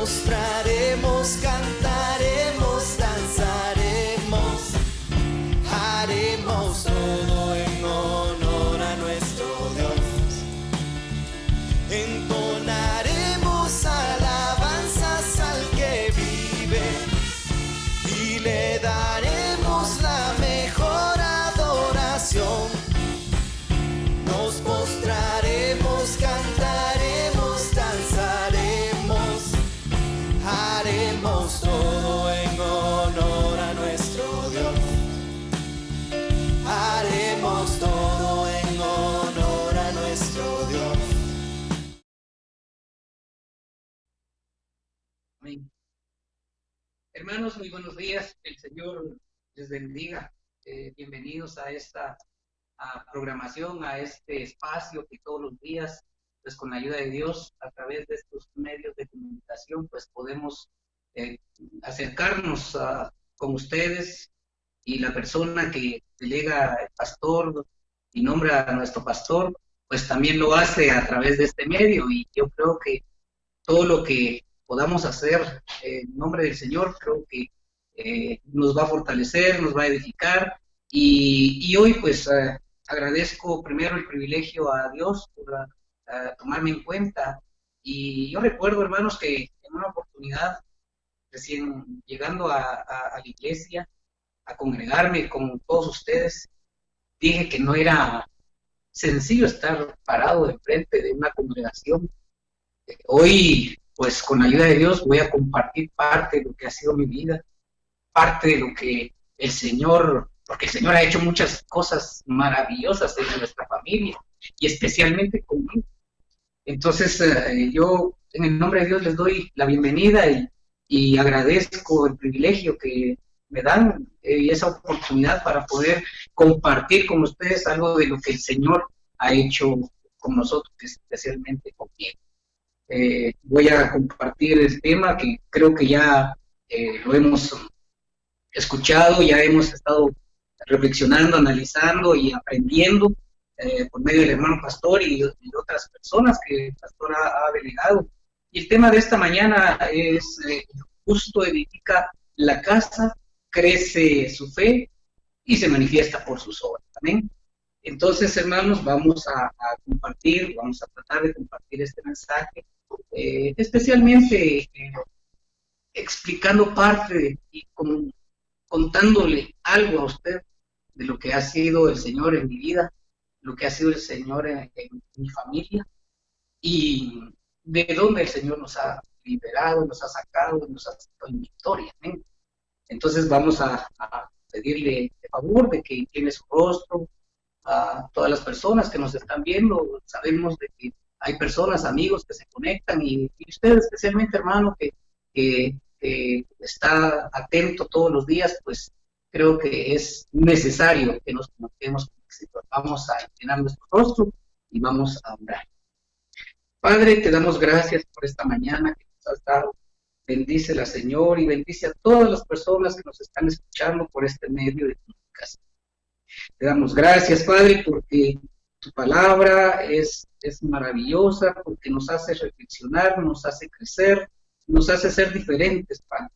postraremos, cantaremos, danzaremos, haremos todo en honor a nuestro Dios. Entonaremos alabanzas al que vive y le daremos la mejor adoración. Nos postraremos, cantaremos, danzaremos, haremos todo en honor a nuestro Dios. Haremos todo en honor a nuestro Dios. Amén. Hermanos, muy buenos días. El Señor les bendiga. Bienvenidos a esta programación, a este espacio que todos los días, pues con la ayuda de Dios, a través de estos medios de comunicación, pues podemos acercarnos con ustedes, y la persona que delega el pastor y nombra a nuestro pastor, pues también lo hace a través de este medio, y yo creo que todo lo que podamos hacer en nombre del Señor, creo que nos va a fortalecer, nos va a edificar, y hoy pues agradezco primero el privilegio a Dios por tomarme en cuenta. Y yo recuerdo, hermanos, que en una oportunidad, recién llegando a la iglesia, a congregarme con todos ustedes, dije que no era sencillo estar parado enfrente de una congregación. Hoy, pues con la ayuda de Dios, voy a compartir parte de lo que ha sido mi vida, parte de lo que el Señor, porque el Señor ha hecho muchas cosas maravillosas en nuestra familia, y especialmente conmigo. Entonces, yo en el nombre de Dios les doy la bienvenida, y agradezco el privilegio que me dan y esa oportunidad para poder compartir con ustedes algo de lo que el Señor ha hecho con nosotros, especialmente conmigo. Voy a compartir el tema que creo que ya lo hemos escuchado, ya hemos estado reflexionando, analizando y aprendiendo por medio del hermano pastor y otras personas que el pastor ha delegado. Y el tema de esta mañana es justo edifica la casa, crece su fe y se manifiesta por sus obras. Amén. Entonces, hermanos, vamos a compartir, vamos a tratar de compartir este mensaje, especialmente explicando parte y contándole algo a usted de lo que ha sido el Señor en mi vida, lo que ha sido el Señor en mi familia, y de dónde el Señor nos ha liberado, nos ha sacado, nos ha sacado en victoria. ¿Eh? Entonces vamos a pedirle de favor de que incline su rostro a todas las personas que nos están viendo. Sabemos de que hay personas, amigos que se conectan, y usted especialmente, hermano, que está atento todos los días, pues creo que es necesario que nos conectemos con éxito. Vamos a inclinar nuestro rostro y vamos a orar. Padre, te damos gracias por esta mañana que nos has dado. Bendícela, Señor, y bendice a todas las personas que nos están escuchando por este medio de comunicación. Te damos gracias, Padre, porque tu palabra es maravillosa, porque nos hace reflexionar, nos hace crecer, nos hace ser diferentes, Padre.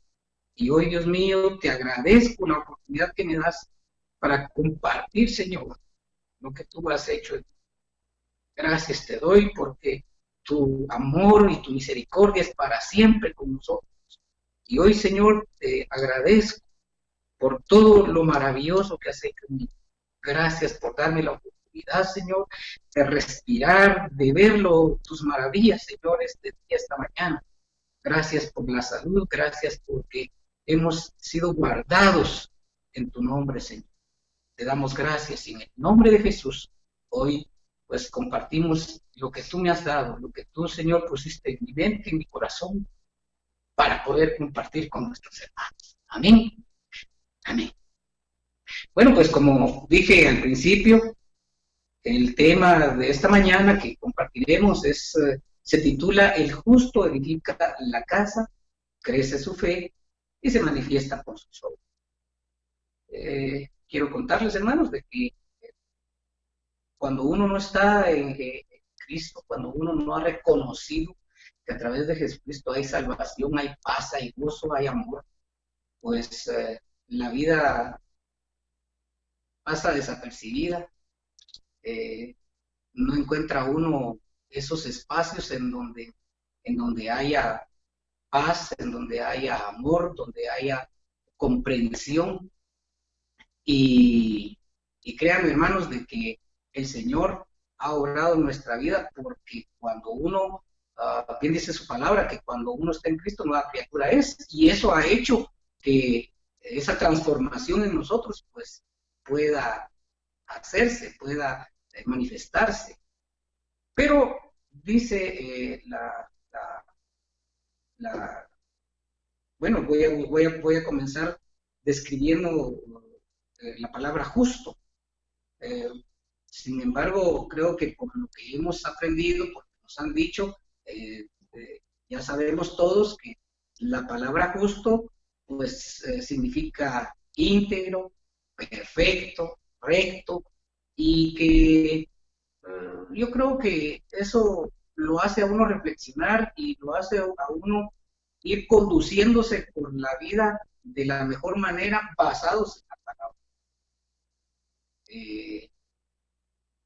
Y hoy, Dios mío, te agradezco la oportunidad que me das para compartir, Señor, lo que tú has hecho. Gracias te doy porque tu amor y tu misericordia es para siempre con nosotros. Y hoy, Señor, te agradezco por todo lo maravilloso que has hecho en mí. Gracias por darme la oportunidad, Señor, de respirar, de verlo, tus maravillas, Señor, esta mañana. Gracias por la salud, gracias porque hemos sido guardados en tu nombre, Señor. Te damos gracias y en el nombre de Jesús, hoy pues compartimos lo que tú me has dado, lo que tú, Señor, pusiste en mi mente, en mi corazón, para poder compartir con nuestros hermanos. Amén. Amén. Bueno, pues como dije al principio, el tema de esta mañana que compartiremos se titula El justo edifica la casa, crece su fe y se manifiesta por sus obras. Quiero contarles, hermanos, de que cuando uno no está en Cristo, cuando uno no ha reconocido que a través de Jesucristo hay salvación, hay paz, hay gozo, hay amor, pues la vida pasa desapercibida. No encuentra uno esos espacios en donde haya paz, en donde haya amor, donde haya comprensión. Y créanme, hermanos, de que el Señor ha obrado en nuestra vida, porque cuando uno, bien dice su palabra, que cuando uno está en Cristo, nueva criatura es, y eso ha hecho que esa transformación en nosotros, pues, pueda hacerse, pueda manifestarse. Pero dice bueno, voy a comenzar describiendo la palabra justo. Sin embargo, creo que por lo que hemos aprendido, porque nos han dicho, ya sabemos todos que la palabra justo, pues significa íntegro, perfecto, recto, y que yo creo que eso lo hace a uno reflexionar y lo hace a uno ir conduciéndose por la vida de la mejor manera basados en la palabra.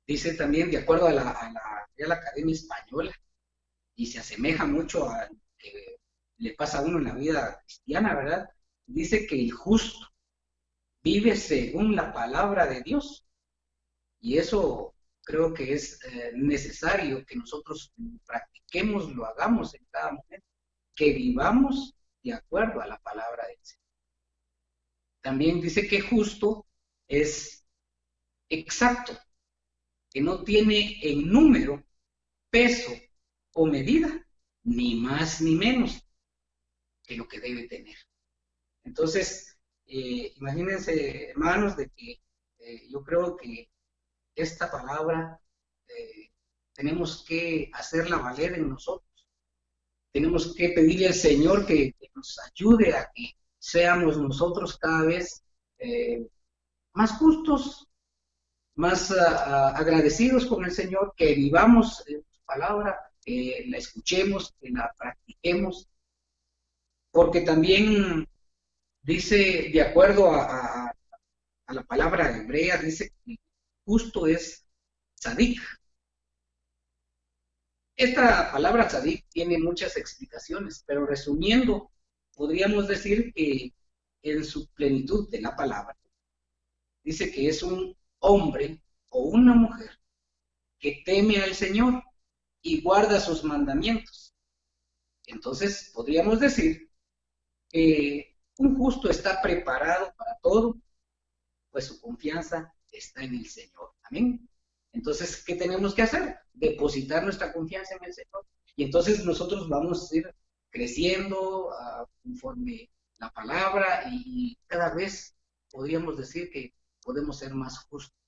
Dice también, de acuerdo a la Real Academia Española, y se asemeja mucho a lo que le pasa a uno en la vida cristiana, ¿verdad? Dice que el justo vive según la palabra de Dios, y eso creo que es necesario que nosotros practiquemos, lo hagamos en cada momento, que vivamos de acuerdo a la palabra de Dios. También dice que justo es exacto, que no tiene en número, peso o medida, ni más ni menos que lo que debe tener. Entonces, imagínense, hermanos, de que yo creo que esta palabra tenemos que hacerla valer en nosotros. Tenemos que pedirle al Señor que nos ayude a que seamos nosotros cada vez más justos, más agradecidos con el Señor, que vivamos su palabra, que la escuchemos, que la practiquemos, porque también dice, de acuerdo a la palabra hebrea, dice que justo es tzadik. Esta palabra tzadik tiene muchas explicaciones, pero resumiendo, podríamos decir que en su plenitud de la palabra, dice que es un hombre o una mujer que teme al Señor y guarda sus mandamientos. Entonces, podríamos decir que un justo está preparado para todo, pues su confianza está en el Señor. Amén. Entonces, ¿qué tenemos que hacer? Depositar nuestra confianza en el Señor. Y entonces nosotros vamos a ir creciendo conforme la palabra y cada vez podríamos decir que podemos ser más justos.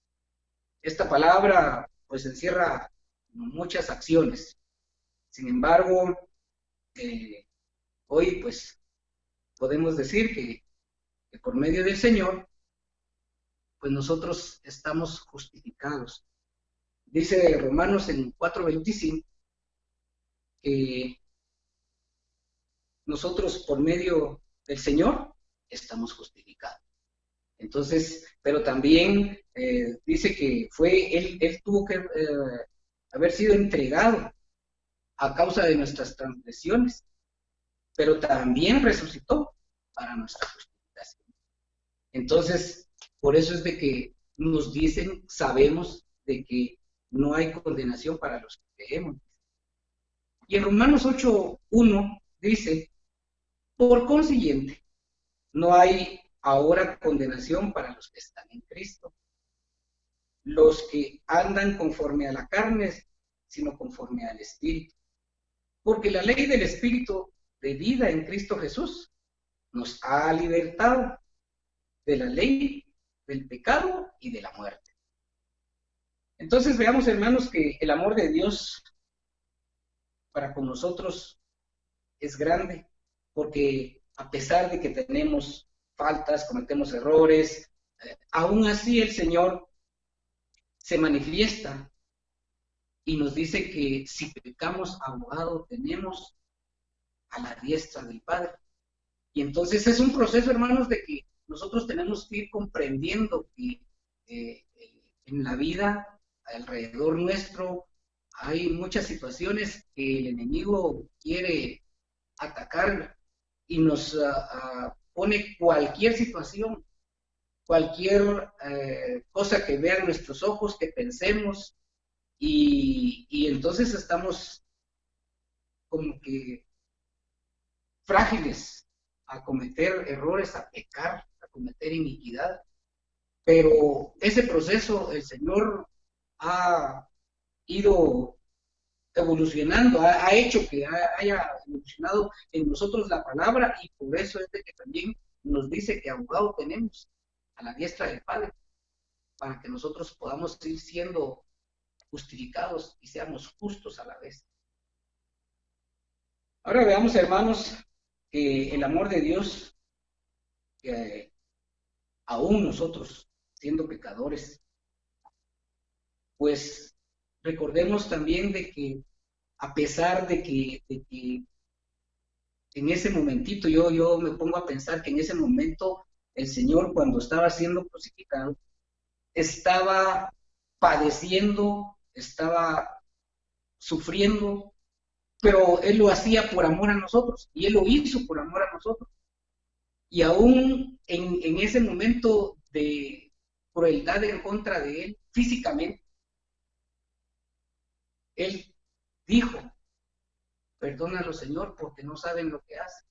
Esta palabra pues encierra muchas acciones. Sin embargo, hoy pues podemos decir que por medio del Señor pues nosotros estamos justificados. Dice Romanos en 4:25 que nosotros por medio del Señor estamos justificados. Entonces, pero también dice que él tuvo que haber sido entregado a causa de nuestras transgresiones, pero también resucitó para nuestra justificación. Entonces, por eso es de que nos dicen, sabemos de que no hay condenación para los que creemos. Y en Romanos 8:1 dice, por consiguiente, no hay ahora condenación para los que están en Cristo, los que andan conforme a la carne, sino conforme al Espíritu. Porque la ley del Espíritu de vida en Cristo Jesús nos ha libertado de la ley del pecado y de la muerte. Entonces veamos, hermanos, que el amor de Dios para con nosotros es grande, porque a pesar de que tenemos faltas, cometemos errores, aún así el Señor se manifiesta y nos dice que si pecamos, abogado tenemos a la diestra del Padre. Y entonces es un proceso, hermanos, de que nosotros tenemos que ir comprendiendo que en la vida, alrededor nuestro, hay muchas situaciones que el enemigo quiere atacar y nos pone cualquier situación, cualquier cosa que vean nuestros ojos, que pensemos, y entonces estamos como que frágiles a cometer errores, a pecar, a cometer iniquidad. Pero ese proceso el Señor ha ido evolucionando, ha hecho que haya evolucionado en nosotros la palabra, y por eso es de que también nos dice que abogado tenemos a la diestra del Padre, para que nosotros podamos ir siendo justificados y seamos justos a la vez. Ahora veamos, hermanos, que el amor de Dios, que aún nosotros, siendo pecadores, pues recordemos también de que a pesar de que en ese momentito, yo me pongo a pensar que en ese momento el Señor, cuando estaba siendo crucificado, estaba padeciendo, estaba sufriendo, pero Él lo hacía por amor a nosotros, y Él lo hizo por amor a nosotros. Y aún en ese momento de crueldad en contra de Él, físicamente, Él dijo, perdónalo, Señor, porque no saben lo que hacen.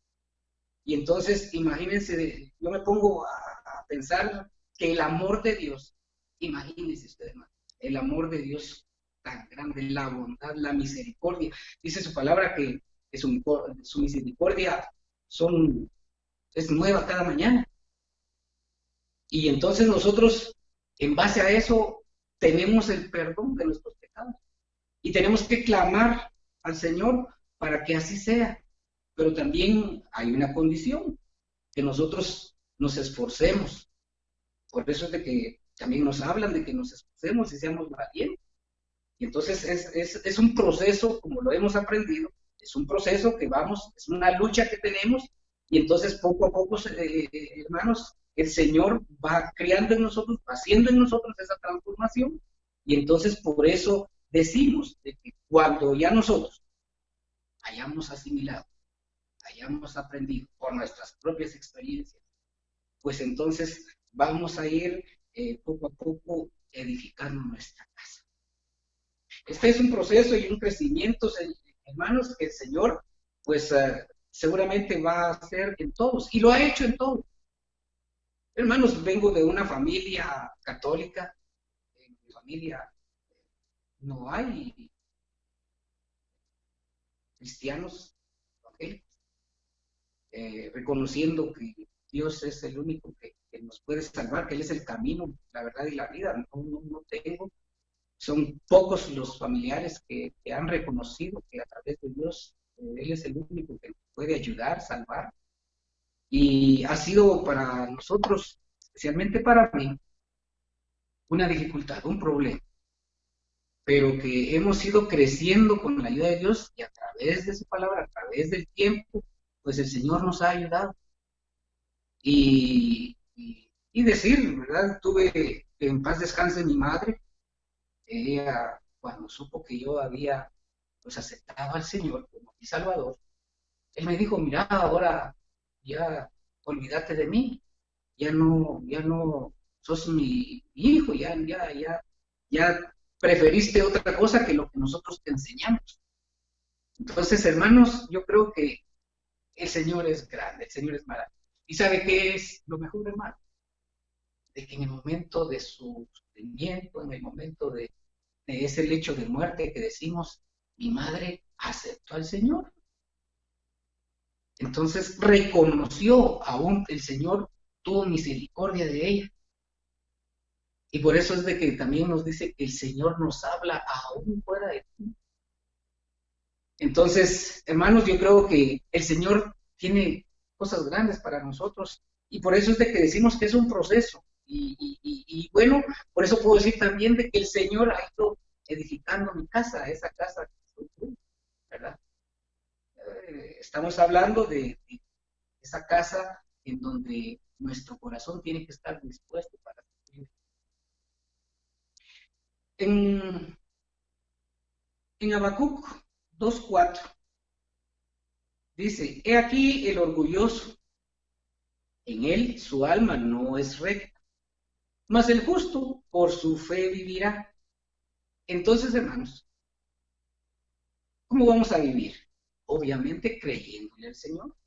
Y entonces, imagínense, yo me pongo a pensar que el amor de Dios, imagínense ustedes, el amor de Dios tan grande, la bondad, la misericordia. Dice su palabra que su misericordia es nueva cada mañana. Y entonces nosotros, en base a eso, tenemos el perdón de nuestros pecados. Y tenemos que clamar al Señor para que así sea. Pero también hay una condición, que nosotros nos esforcemos. Por eso es de que también nos hablan de que nos esforcemos y seamos valientes. Y entonces es un proceso, como lo hemos aprendido, es un proceso que vamos, es una lucha que tenemos, y entonces poco a poco, hermanos, el Señor va creando en nosotros, va haciendo en nosotros esa transformación, y entonces por eso decimos de que cuando ya nosotros hayamos asimilado, hayamos aprendido por nuestras propias experiencias, pues entonces vamos a ir poco a poco edificando nuestra casa. Este es un proceso y un crecimiento, hermanos, que el Señor, pues seguramente va a hacer en todos, y lo ha hecho en todos. Hermanos, vengo de una familia católica, en mi familia no hay cristianos, ¿okay? Reconociendo que Dios es el único que nos puede salvar, que Él es el camino, la verdad y la vida. No tengo. Son pocos los familiares que han reconocido que a través de Dios Él es el único que nos puede ayudar, salvar. Y ha sido para nosotros, especialmente para mí, una dificultad, un problema, pero que hemos ido creciendo con la ayuda de Dios, y a través de su palabra, a través del tiempo, pues el Señor nos ha ayudado. Y decir, ¿verdad? Tuve que en paz descanse mi madre. Ella, cuando supo que yo había pues aceptado al Señor como mi Salvador, Él me dijo, mira, ahora ya olvídate de mí, ya no sos mi hijo, ya preferiste otra cosa que lo que nosotros te enseñamos. Entonces, hermanos, yo creo que el Señor es grande, el Señor es maravilloso. ¿Y sabe qué es lo mejor, hermano? De que en el momento de su sufrimiento, en el momento de ese lecho de muerte que decimos, mi madre aceptó al Señor. Entonces reconoció, aún el Señor tuvo misericordia de ella. Y por eso es de que también nos dice que el Señor nos habla aún fuera de ti. Entonces, hermanos, yo creo que el Señor tiene cosas grandes para nosotros, y por eso es de que decimos que es un proceso. Y bueno, por eso puedo decir también de que el Señor ha ido edificando mi casa, esa casa que soy tú, ¿verdad? estamos hablando de esa casa en donde nuestro corazón tiene que estar dispuesto para vivir. En Habacuc 2:4 dice: he aquí el orgulloso, en él su alma no es recta, mas el justo por su fe vivirá. Entonces, hermanos, ¿cómo vamos a vivir? Obviamente creyéndole al Señor,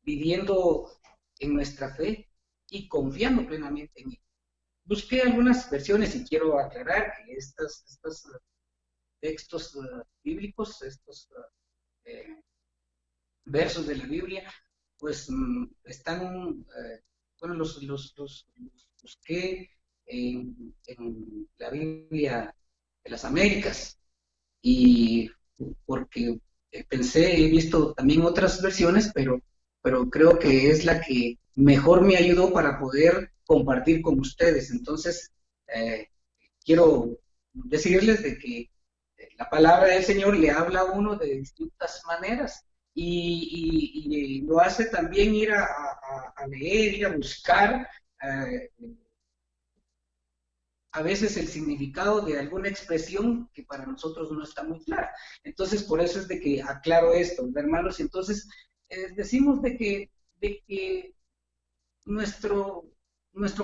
viviendo en nuestra fe y confiando plenamente en Él. Busqué algunas versiones y quiero aclarar que estos textos bíblicos, estos versos de la Biblia, pues están, bueno, los busqué en la Biblia de las Américas, y porque he visto también otras versiones, pero creo que es la que mejor me ayudó para poder compartir con ustedes. Entonces, quiero decirles de que la palabra del Señor le habla a uno de distintas maneras, y lo hace también ir a leer, ir a buscar a veces el significado de alguna expresión que para nosotros no está muy clara. Entonces, por eso es de que aclaro esto, hermanos. Entonces, decimos de que nuestro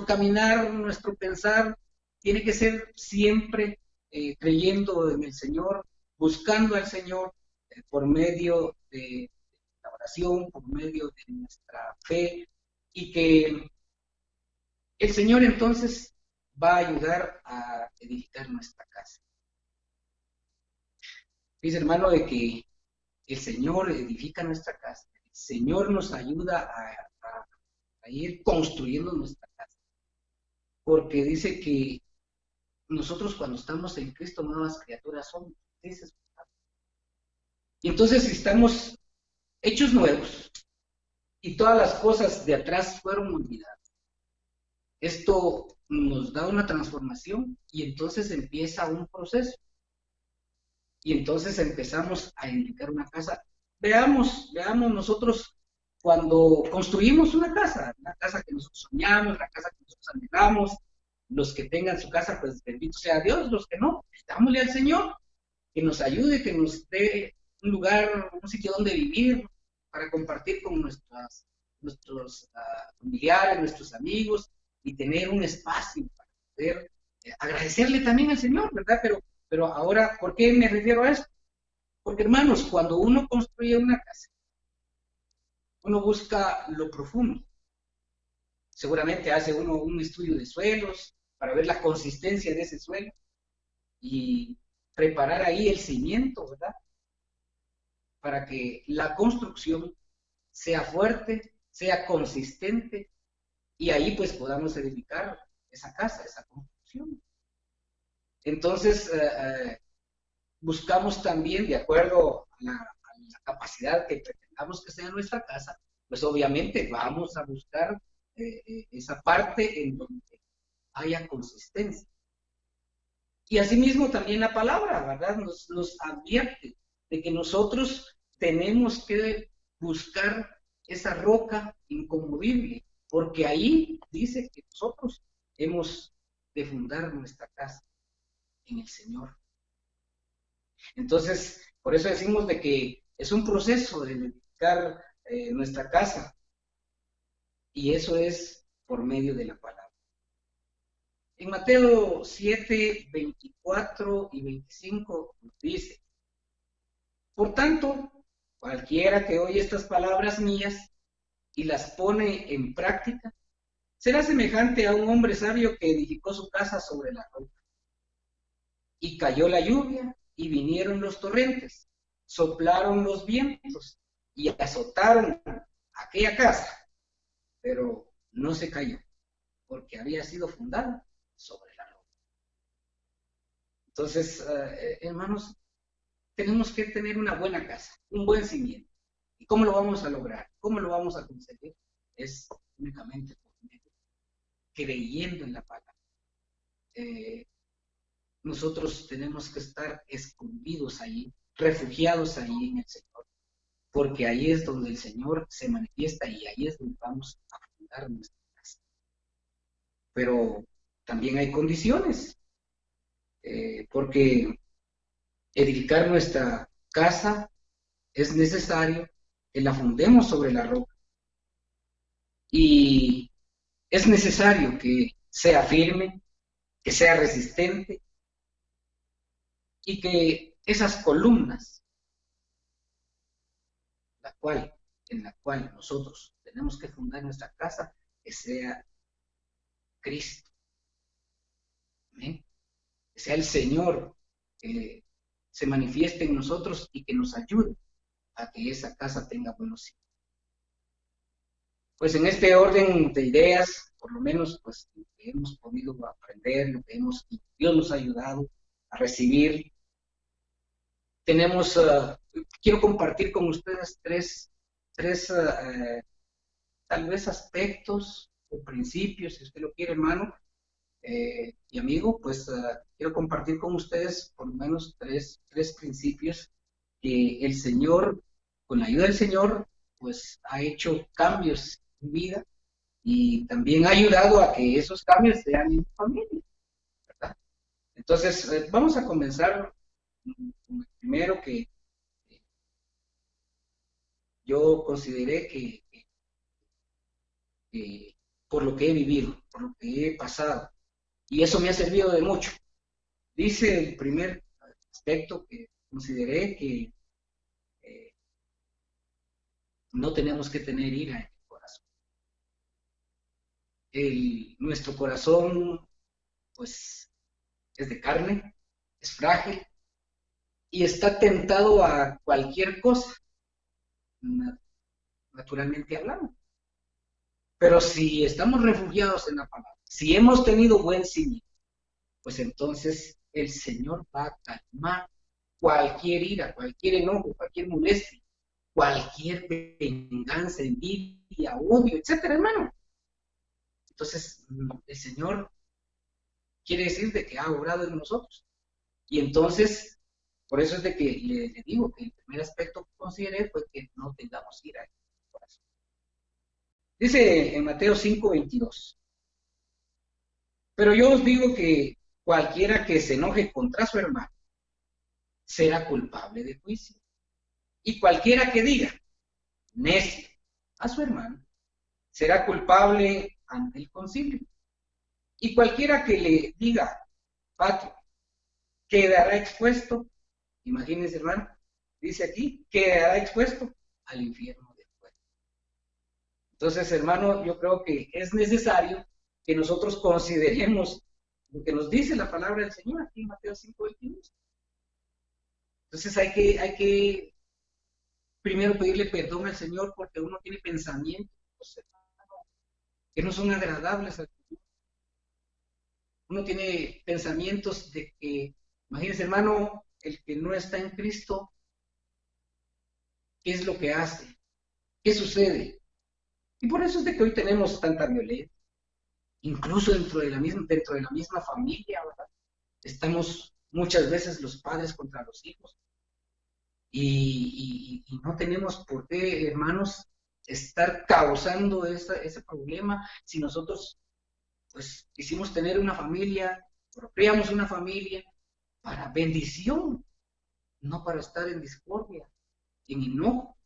caminar, nuestro pensar, tiene que ser siempre creyendo en el Señor, buscando al Señor por medio de la oración, por medio de nuestra fe, y que el Señor entonces va a ayudar a edificar nuestra casa. Dice, hermano, de que el Señor edifica nuestra casa, el Señor nos ayuda a ir construyendo nuestra casa, porque dice que nosotros cuando estamos en Cristo, nuevas criaturas somos. Y entonces, si estamos hechos nuevos y todas las cosas de atrás fueron olvidadas, esto nos da una transformación y entonces empieza un proceso. Y entonces empezamos a edificar una casa. Veamos nosotros cuando construimos una casa que nosotros soñamos, la casa que nosotros anhelamos. Los que tengan su casa, pues bendito sea Dios. Los que no, dámosle al Señor que nos ayude, que nos dé un lugar, un sitio donde vivir, para compartir con nuestros familiares, nuestros amigos, y tener un espacio para poder agradecerle también al Señor, ¿verdad? Pero ahora, ¿por qué me refiero a esto? Porque, hermanos, cuando uno construye una casa, uno busca lo profundo. Seguramente hace uno un estudio de suelos para ver la consistencia de ese suelo y preparar ahí el cimiento, ¿verdad? Para que la construcción sea fuerte, sea consistente, y ahí pues podamos edificar esa casa, esa construcción. Entonces, buscamos también, de acuerdo a la capacidad que pretendamos que sea nuestra casa, pues obviamente vamos a buscar esa parte en donde haya consistencia. Y asimismo también la palabra, ¿verdad? Nos advierte de que nosotros tenemos que buscar esa roca inconmovible, porque ahí dice que nosotros hemos de fundar nuestra casa en el Señor. Entonces, por eso decimos de que es un proceso de edificar nuestra casa, y eso es por medio de la palabra. En Mateo 7, 24 y 25 nos dice: por tanto, cualquiera que oye estas palabras mías y las pone en práctica, será semejante a un hombre sabio que edificó su casa sobre la roca. Y cayó la lluvia, y vinieron los torrentes, soplaron los vientos, y azotaron aquella casa, pero no se cayó, porque había sido fundada sobre la roca. Entonces, hermanos, tenemos que tener una buena casa, un buen cimiento. ¿Y cómo lo vamos a lograr? ¿Cómo lo vamos a conseguir? Es únicamente creyendo en la palabra. Nosotros tenemos que estar escondidos ahí, refugiados ahí en el Señor, porque ahí es donde el Señor se manifiesta y ahí es donde vamos a fundar nuestra casa. Pero también hay condiciones, porque edificar nuestra casa es necesario que la fundemos sobre la roca. Y es necesario que sea firme, que sea resistente y que esas columnas, en la cual nosotros tenemos que fundar nuestra casa, que sea Cristo. ¿Amén? Que sea el Señor que se manifieste en nosotros y que nos ayude a que esa casa tenga buenos cimientos. Pues en este orden de ideas, por lo menos, pues lo que hemos podido aprender, Dios nos ha ayudado a recibir. Quiero compartir con ustedes tres tal vez aspectos o principios, si usted lo quiere, hermano y amigo, pues quiero compartir con ustedes por lo menos tres principios que el Señor, con la ayuda del Señor, pues ha hecho cambios en mi vida y también ha ayudado a que esos cambios sean en mi familia, ¿verdad? Entonces, vamos a comenzar con el primero que yo consideré que por lo que he vivido, por lo que he pasado, y eso me ha servido de mucho. Dice el primer aspecto que consideré que no tenemos que tener ira en el corazón. Nuestro corazón, pues, es de carne, es frágil y está tentado a cualquier cosa, naturalmente hablando. Pero si estamos refugiados en la palabra, si hemos tenido buen cimiento, pues entonces el Señor va a calmar cualquier ira, cualquier enojo, cualquier molestia, cualquier venganza, envidia, odio, etcétera, hermano. Entonces, el Señor quiere decir de que ha obrado en nosotros. Y entonces, por eso es de que le digo que el primer aspecto que consideré fue que no tengamos ira en el corazón. Dice en Mateo 5:22, pero yo os digo que cualquiera que se enoje contra su hermano será culpable de juicio. Y cualquiera que diga necio a su hermano será culpable ante el concilio. Y cualquiera que le diga patria quedará expuesto, imagínense, hermano, dice aquí, quedará expuesto al infierno del fuego. Entonces, hermano, yo creo que es necesario que nosotros consideremos lo que nos dice la palabra del Señor aquí en Mateo 5:22. Entonces hay que primero pedirle perdón al Señor porque uno tiene pensamientos, hermano, que no son agradables al Señor. Uno tiene pensamientos de que, imagínense, hermano, el que no está en Cristo, ¿qué es lo que hace? ¿Qué sucede? Y por eso es de que hoy tenemos tanta violencia, incluso dentro de la misma familia, ¿verdad? Estamos muchas veces los padres contra los hijos y no tenemos por qué, hermanos, estar causando ese problema si nosotros pues quisimos tener una familia, procreamos una familia para bendición, no para estar en discordia, en enojo.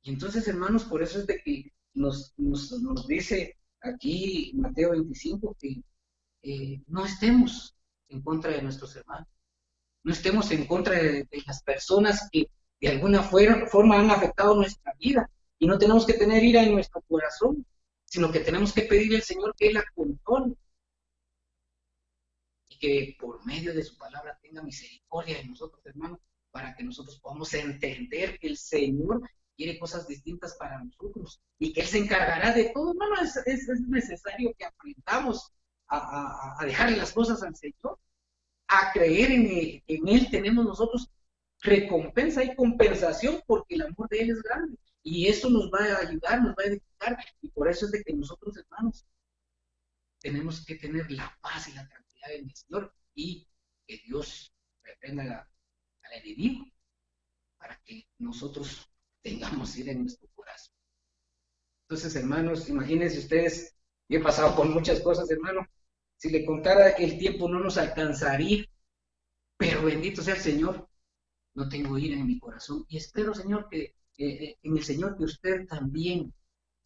Y entonces, hermanos, por eso es de que nos dice aquí Mateo 25 que no estemos en contra de nuestros hermanos, no estemos en contra de las personas que de alguna forma han afectado nuestra vida, y no tenemos que tener ira en nuestro corazón, sino que tenemos que pedirle al Señor que Él la controle y que por medio de su palabra tenga misericordia de nosotros, hermanos, para que nosotros podamos entender que el Señor quiere cosas distintas para nosotros y que Él se encargará de todo. Hermano, es necesario que aprendamos a dejarle las cosas al Señor, a creer en Él. Tenemos nosotros recompensa y compensación porque el amor de Él es grande. Y eso nos va a ayudar, nos va a edificar. Y por eso es de que nosotros, hermanos, tenemos que tener la paz y la tranquilidad en el Señor y que Dios reprenda al enemigo para que nosotros tengamos ira en nuestro corazón. Entonces, hermanos, imagínense ustedes, yo he pasado por muchas cosas, hermano. Si le contara el tiempo no nos alcanzaría, pero bendito sea el Señor, no tengo ira en mi corazón. Y espero, Señor, que en el Señor que usted también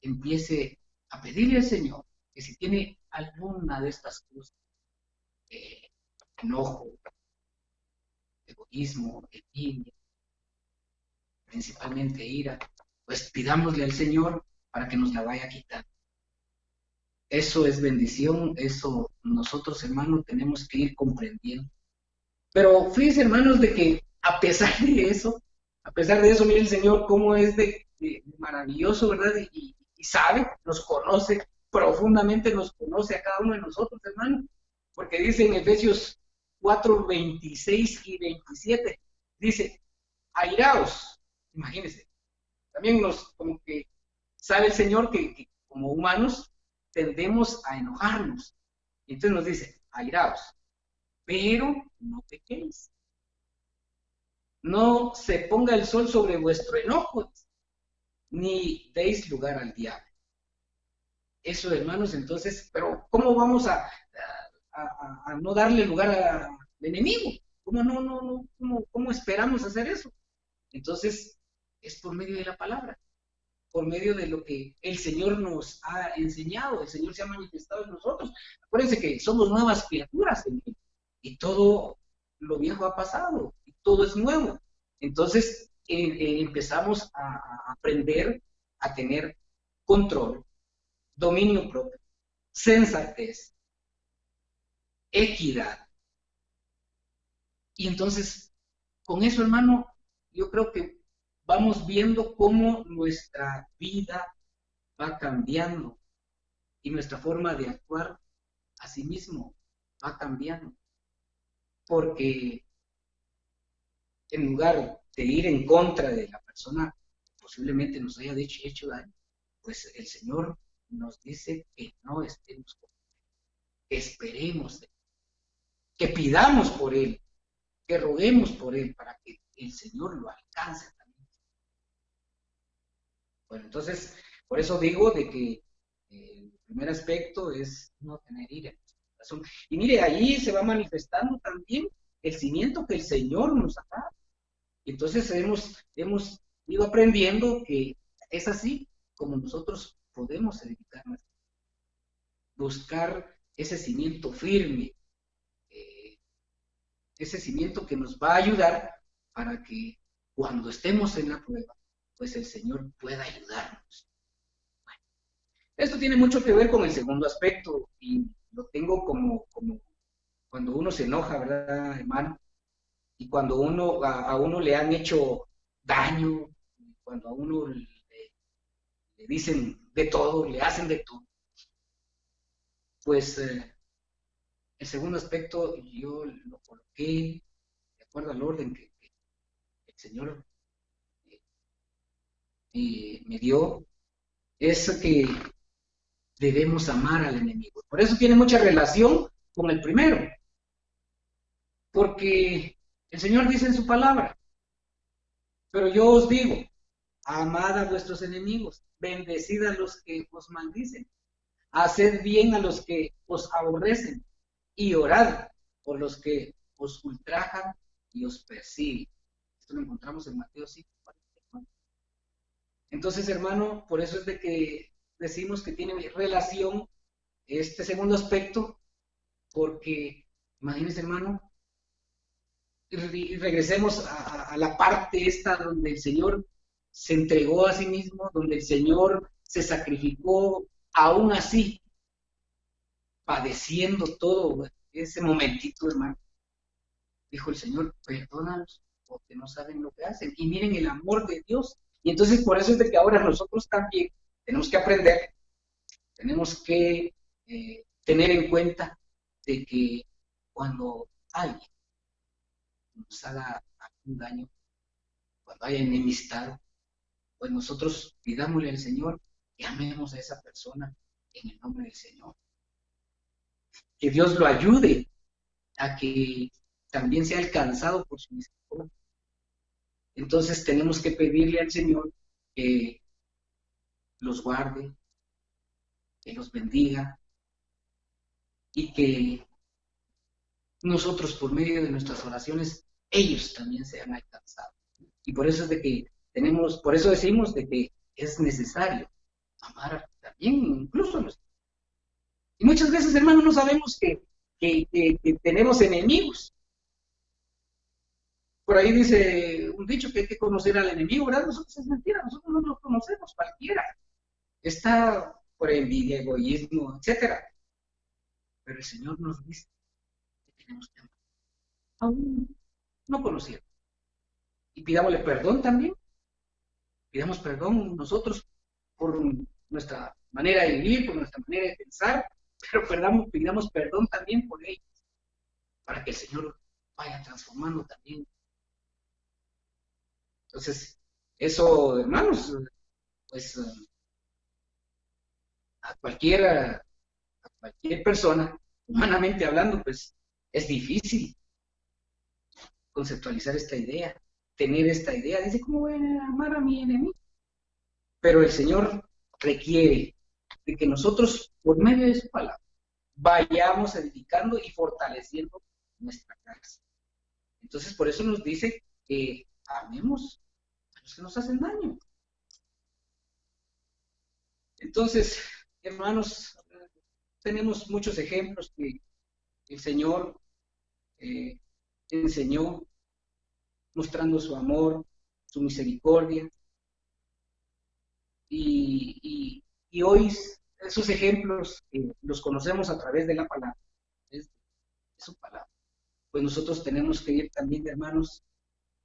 empiece a pedirle al Señor que si tiene alguna de estas cosas, enojo, egoísmo, envidia, principalmente ira, pues pidámosle al Señor para que nos la vaya a quitar. Eso es bendición, eso nosotros, hermanos, tenemos que ir comprendiendo. Pero fíjense, hermanos, de que a pesar de eso, mire el Señor cómo es de maravilloso, ¿verdad? Y sabe, nos conoce, profundamente nos conoce a cada uno de nosotros, hermanos. Porque dice en Efesios 4, 26 y 27, dice, airaos, imagínense, también como que sabe el Señor que como humanos tendemos a enojarnos. Entonces nos dice, airaos, pero no pequéis. No se ponga el sol sobre vuestro enojo, ni deis lugar al diablo. Eso, hermanos, entonces, pero ¿cómo vamos a no darle lugar al enemigo? ¿Cómo esperamos hacer eso? Entonces, es por medio de la palabra, por medio de lo que el Señor nos ha enseñado, el Señor se ha manifestado en nosotros. Acuérdense que somos nuevas criaturas en Él, y todo lo viejo ha pasado, y todo es nuevo. Entonces, empezamos a aprender a tener control, dominio propio, sensatez, equidad. Y entonces, con eso, hermano, yo creo que vamos viendo cómo nuestra vida va cambiando y nuestra forma de actuar a sí mismo va cambiando. Porque en lugar de ir en contra de la persona que posiblemente nos haya hecho daño, pues el Señor nos dice que no estemos con él, que esperemos de él, que pidamos por él, que roguemos por él para que el Señor lo alcance también. Bueno, entonces, por eso digo de que el primer aspecto es no tener ira en nuestro corazón. Y mire, ahí se va manifestando también el cimiento que el Señor nos ha dado. Entonces hemos ido aprendiendo que es así como nosotros podemos edificar nuestra vida. Buscar ese cimiento firme, ese cimiento que nos va a ayudar para que cuando estemos en la prueba, pues el Señor pueda ayudarnos. Bueno, esto tiene mucho que ver con el segundo aspecto y lo tengo como cuando uno se enoja, ¿verdad, hermano? Y cuando a uno le han hecho daño, cuando a uno le dicen de todo, le hacen de todo, pues el segundo aspecto yo lo coloqué de acuerdo al orden que el Señor me dio, es que debemos amar al enemigo. Por eso tiene mucha relación con el primero, porque el Señor dice en su palabra, pero yo os digo, amad a vuestros enemigos, bendecid a los que os maldicen, haced bien a los que os aborrecen, y orad por los que os ultrajan y os persiguen. Esto lo encontramos en Mateo 5:44. Entonces, hermano, por eso es de que decimos que tiene relación este segundo aspecto, porque, imagínense, hermano, y regresemos a la parte esta donde el Señor se entregó a sí mismo, donde el Señor se sacrificó, aún así, padeciendo todo ese momentito, hermano. Dijo el Señor, perdónalos, porque no saben lo que hacen. Y miren el amor de Dios. Y entonces por eso es de que ahora nosotros también tenemos que aprender, tenemos que tener en cuenta de que cuando alguien nos haga algún daño, cuando haya enemistad, pues nosotros pidámosle al Señor que amemos a esa persona en el nombre del Señor. Que Dios lo ayude a que también sea alcanzado por su misericordia. Entonces tenemos que pedirle al Señor que los guarde, que los bendiga y que nosotros por medio de nuestras oraciones, ellos también sean alcanzados. Y por eso es de que por eso decimos de que es necesario amar también, incluso a nuestros. Y muchas veces, hermanos, no sabemos que tenemos enemigos. Por ahí dice un dicho que hay que conocer al enemigo, ¿verdad? Nosotros es mentira, nosotros no lo conocemos, cualquiera. Está por envidia, egoísmo, etcétera. Pero el Señor nos dice que tenemos que amar. Aún no conociendo. Y pidámosle perdón también. Pidamos perdón nosotros por nuestra manera de vivir, por nuestra manera de pensar, pero pidamos perdón también por ellos, para que el Señor vaya transformando también. Entonces, eso, hermanos, pues a cualquier persona, humanamente hablando, pues es difícil conceptualizar esta idea, tener esta idea. Dice, ¿cómo voy a amar a mi enemigo? Pero el Señor requiere de que nosotros, por medio de su palabra, vayamos edificando y fortaleciendo nuestra casa. Entonces, por eso nos dice que amemos a los que nos hacen daño. Entonces, hermanos, tenemos muchos ejemplos que el Señor enseñó, mostrando su amor, su misericordia. Y hoy esos ejemplos los conocemos a través de la palabra, es su palabra. Pues nosotros tenemos que ir también, hermanos,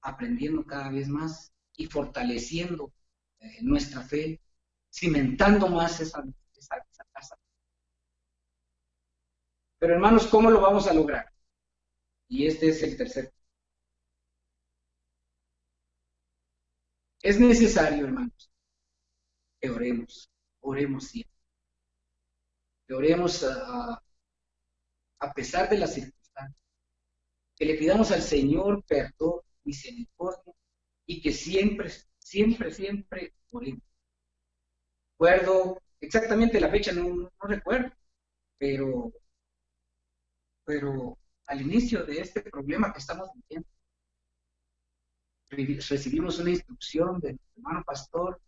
aprendiendo cada vez más y fortaleciendo nuestra fe, cimentando más esa casa. Pero hermanos, ¿cómo lo vamos a lograr? Y este es el tercer. Es necesario, hermanos, que oremos siempre. Que oremos a pesar de las circunstancias. Que le pidamos al Señor perdón, misericordia, y que siempre oremos. Recuerdo exactamente la fecha, no recuerdo, pero al inicio de este problema que estamos viviendo, recibimos una instrucción del hermano pastor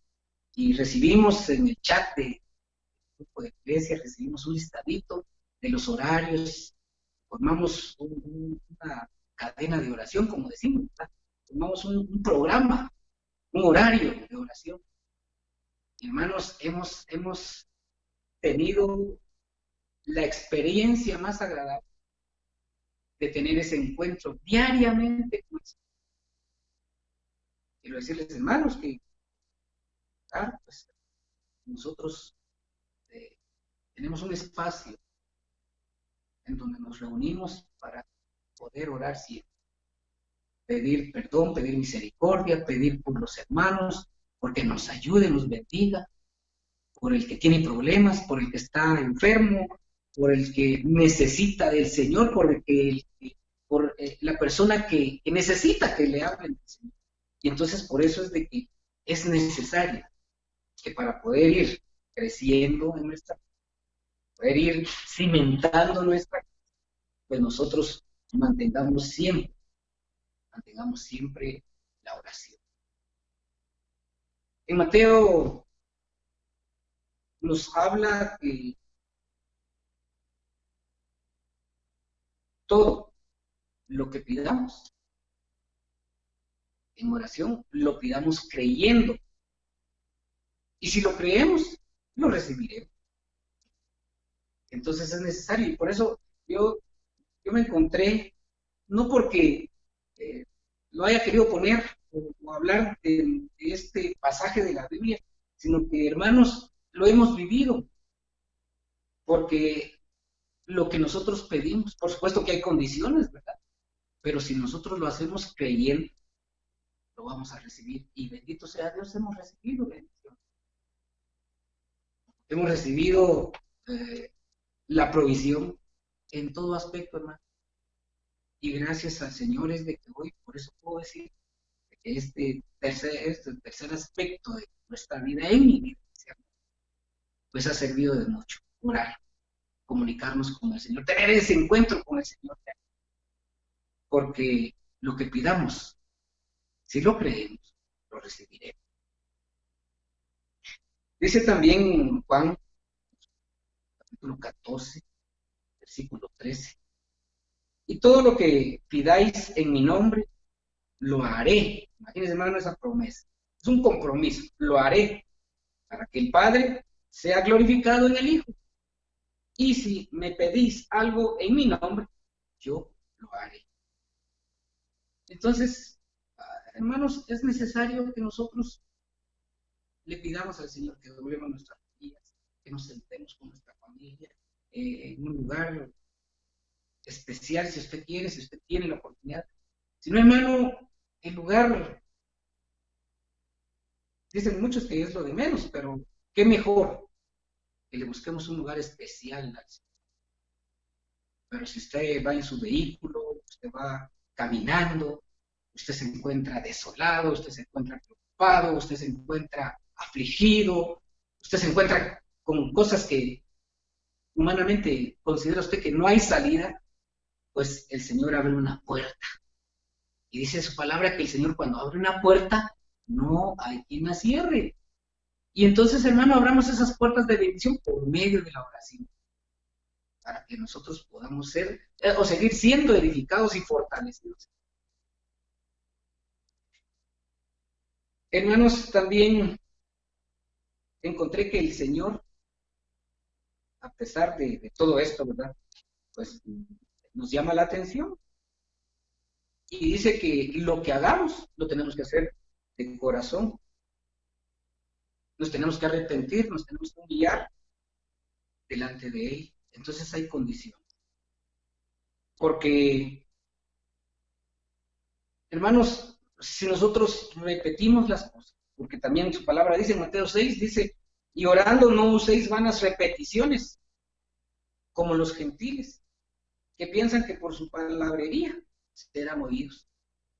y recibimos en el chat del grupo de iglesia, recibimos un listadito de los horarios, formamos una cadena de oración, como decimos, ¿verdad? Formamos un programa, un horario de oración. Hermanos, hemos tenido la experiencia más agradable de tener ese encuentro diariamente con el Señor. Quiero decirles, hermanos, que pues, nosotros tenemos un espacio en donde nos reunimos para poder orar siempre. Pedir perdón, pedir misericordia, pedir por los hermanos, porque nos ayude, nos bendiga, por el que tiene problemas, por el que está enfermo, por el que necesita del Señor, por la persona que necesita que le hablen del Señor. Y entonces por eso es de que es necesario que para poder ir creciendo en poder ir cimentando nuestra, pues nosotros mantengamos siempre la oración. En Mateo nos habla que todo lo que pidamos en oración, lo pidamos creyendo. Y si lo creemos, lo recibiremos. Entonces es necesario. Y por eso yo me encontré, no porque lo haya querido poner o hablar de este pasaje de la Biblia, sino que, hermanos, lo hemos vivido. Porque lo que nosotros pedimos, por supuesto que hay condiciones, ¿verdad? Pero si nosotros lo hacemos creyendo, lo vamos a recibir. Y bendito sea Dios, hemos recibido bendición. Hemos recibido la provisión en todo aspecto, hermano. Y gracias al Señor es de que hoy, por eso puedo decir, este tercer aspecto de nuestra vida, en mi vida, pues ha servido de mucho. Orar, comunicarnos con el Señor, tener ese encuentro con el Señor, porque lo que pidamos, si lo creemos, lo recibiremos. Dice también Juan, capítulo 14, versículo 13, y todo lo que pidáis en mi nombre, lo haré. Imagínense, hermano, esa promesa. Es un compromiso, lo haré, para que el Padre sea glorificado en el Hijo. Y si me pedís algo en mi nombre, yo lo haré. Entonces, hermanos, es necesario que nosotros le pidamos al Señor que doblemos nuestras rodillas, que nos sentemos con nuestra familia en un lugar especial, si usted quiere, si usted tiene la oportunidad. Si no, hermano, el lugar, dicen muchos que es lo de menos, pero qué mejor que le busquemos un lugar especial al Señor. Pero si usted va en su vehículo, usted va caminando, usted se encuentra desolado, usted se encuentra preocupado, usted se encuentra afligido, usted se encuentra con cosas que humanamente considera usted que no hay salida, pues el Señor abre una puerta. Y dice su palabra que el Señor, cuando abre una puerta, no hay quien la cierre. Y entonces, hermano, abramos esas puertas de bendición por medio de la oración, para que nosotros podamos ser o seguir siendo edificados y fortalecidos. Hermanos, también encontré que el Señor, a pesar de todo esto, ¿verdad? Pues nos llama la atención y dice que lo que hagamos lo tenemos que hacer de corazón. Nos tenemos que arrepentir, nos tenemos que humillar delante de Él. Entonces hay condiciones. Porque, hermanos, si nosotros repetimos las cosas, porque también su palabra dice en Mateo 6, dice, y orando no uséis vanas repeticiones, como los gentiles, que piensan que por su palabrería serán oídos.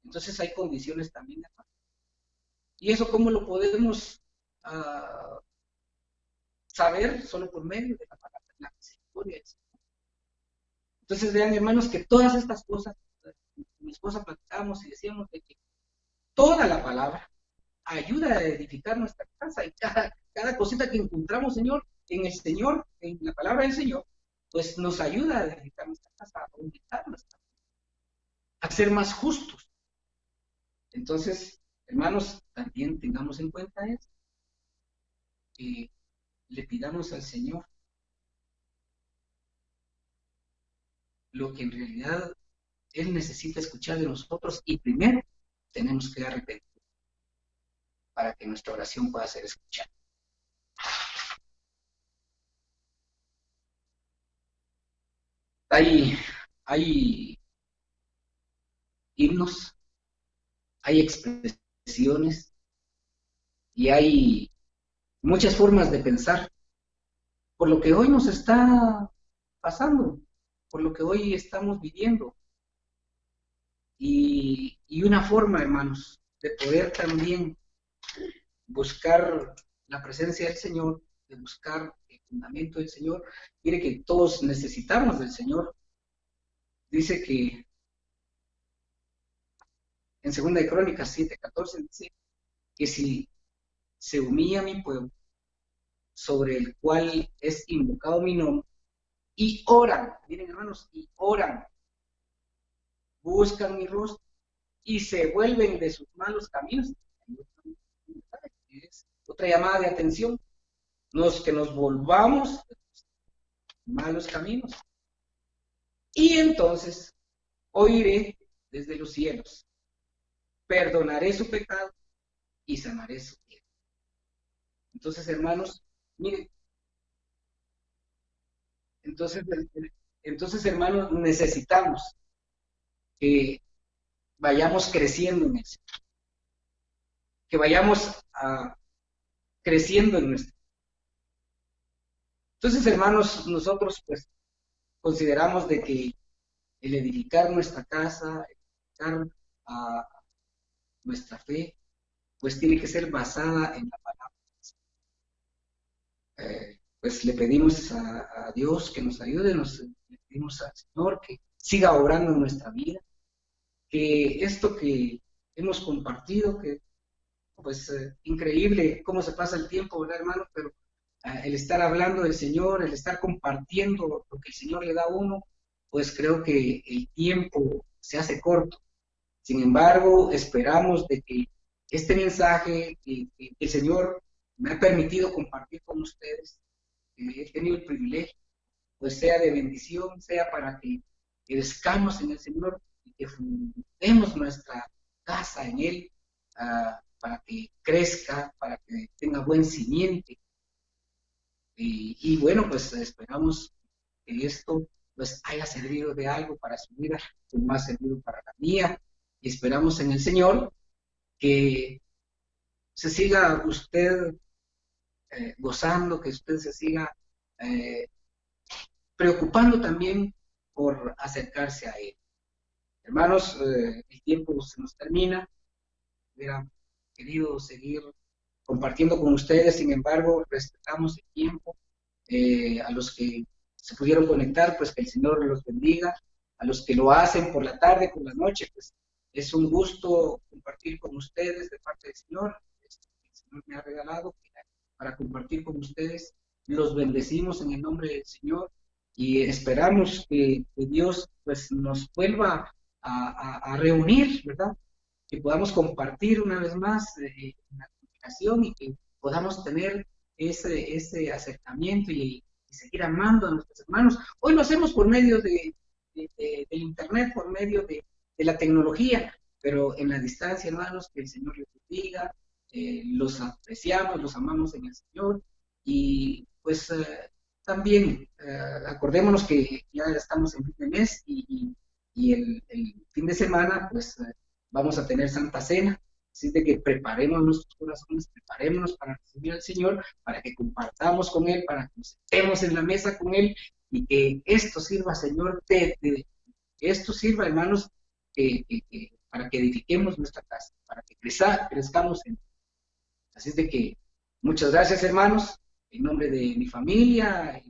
Entonces hay condiciones también, hermano. ¿Y eso cómo lo podemos saber? Solo por medio de la palabra, de la misericordia. Entonces vean, hermanos, que todas estas cosas, mi esposa platicábamos y decíamos de que toda la palabra ayuda a edificar nuestra casa, y cada cosita que encontramos, Señor, en el Señor, en la palabra del Señor, pues nos ayuda a edificar nuestra casa, a aumentar nuestra casa, a ser más justos. Entonces, hermanos, también tengamos en cuenta eso, que le pidamos al Señor lo que en realidad Él necesita escuchar de nosotros, y primero tenemos que arrepentir para que nuestra oración pueda ser escuchada. Hay himnos, hay expresiones y hay muchas formas de pensar por lo que hoy nos está pasando, por lo que hoy estamos viviendo. Y una forma, hermanos, de poder también buscar la presencia del Señor, de buscar el fundamento del Señor. Mire que todos necesitamos del Señor. Dice que en 2 de Crónicas 7:14 dice que si se humilla mi pueblo, sobre el cual es invocado mi nombre, y oran, miren hermanos, y oran, buscan mi rostro y se vuelven de sus malos caminos. Es otra llamada de atención, que nos volvamos de los malos caminos. Y entonces oiré desde los cielos, perdonaré su pecado y sanaré su tierra. Entonces, hermanos, miren, entonces, hermanos, necesitamos que vayamos creciendo en eso, que vayamos creciendo en nuestro. Entonces, hermanos, nosotros pues consideramos de que el edificar nuestra casa, edificar nuestra fe, pues tiene que ser basada en la palabra. Pues le pedimos a Dios que nos ayude, le pedimos al Señor que siga obrando en nuestra vida, que esto que hemos compartido, que pues increíble cómo se pasa el tiempo, ¿verdad, hermanos? Pero el estar hablando del Señor, el estar compartiendo lo que el Señor le da a uno, pues creo que el tiempo se hace corto. Sin embargo, esperamos de que este mensaje que el Señor me ha permitido compartir con ustedes, que he tenido el privilegio, pues sea de bendición, sea para que crezcamos en el Señor y que fundemos nuestra casa en Él, para que crezca, para que tenga buen simiente. Y bueno, pues esperamos que esto pues haya servido de algo para su vida, como ha servido para la mía, y esperamos en el Señor que se siga usted gozando, que usted se siga preocupando también por acercarse a Él. Hermanos, el tiempo se nos termina. Hubiera querido seguir compartiendo con ustedes, sin embargo, respetamos el tiempo. A los que se pudieron conectar, pues que el Señor los bendiga. A los que lo hacen por la tarde, por la noche, pues es un gusto compartir con ustedes de parte del Señor. El Señor me ha regalado para compartir con ustedes. Los bendecimos en el nombre del Señor y esperamos que Dios pues nos vuelva a reunir, ¿verdad? Que podamos compartir una vez más la comunicación y que podamos tener ese acercamiento y seguir amando a nuestros hermanos. Hoy lo hacemos por medio del internet, por medio de la tecnología, pero en la distancia, hermanos, que el Señor les bendiga, los apreciamos, los amamos en el Señor y pues también acordémonos que ya estamos en fin de mes y el fin de semana pues vamos a tener Santa Cena, así de que preparemos nuestros corazones, preparémonos para recibir al Señor, para que compartamos con Él, para que nos sentemos en la mesa con Él y que esto sirva, Señor, que esto sirva, hermanos, para que edifiquemos nuestra casa, para que crezcamos en Él. Así de que muchas gracias, hermanos, en nombre de mi familia,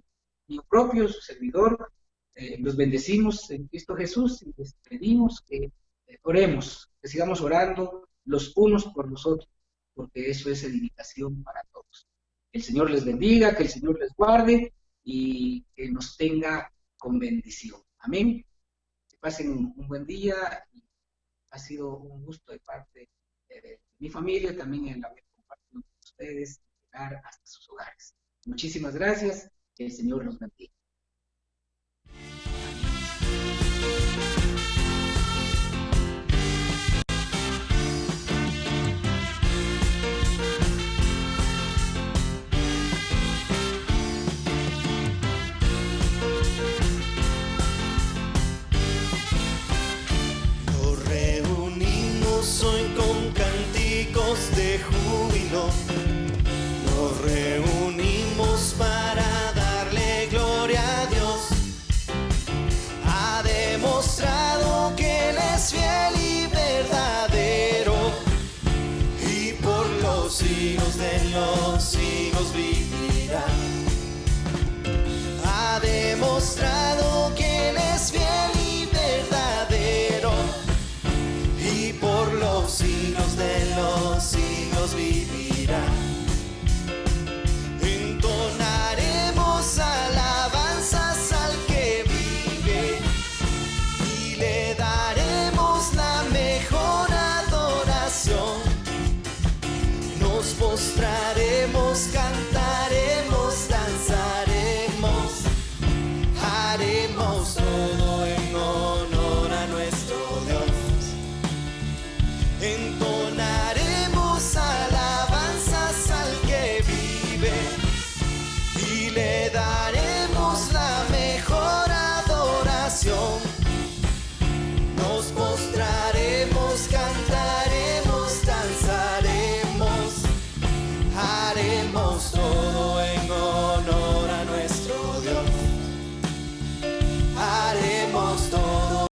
mío propio, su servidor, los bendecimos en Cristo Jesús y les pedimos que oremos, que sigamos orando los unos por los otros, porque eso es edificación para todos. Que el Señor les bendiga, que el Señor les guarde y que nos tenga con bendición. Amén. Que pasen un buen día. Ha sido un gusto de parte de mi familia, también el haber compartido con ustedes, llegar hasta sus hogares. Muchísimas gracias. Que el Señor los bendiga. Hoy con cánticos de júbilo, nos reunimos para darle gloria a Dios. Ha demostrado que Él es fiel y verdadero, y por los siglos de los siglos vive.